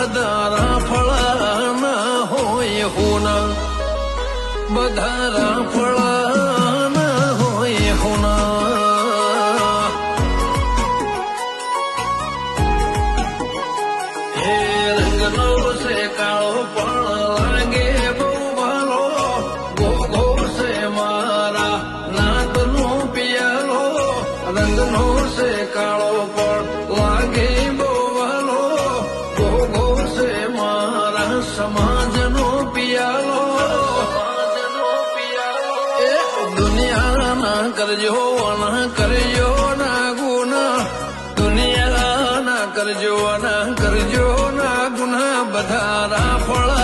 બધારા ફળાના હોય હોના બધારા ફળાના હોય હોના હે રંગનો છે કાળો પણ લાગે બહુ ભાલો ગોગો છે મારા નાતનો પિયાલો રંગનો છે કાળો પણ લાગે બહુ ભાલો ગોગો છે મારા સમાજનો પિયાલો દુનિયા ના કરજો ના ગુના દુનિયા ના કરજો ના ગુના બધારા ફળ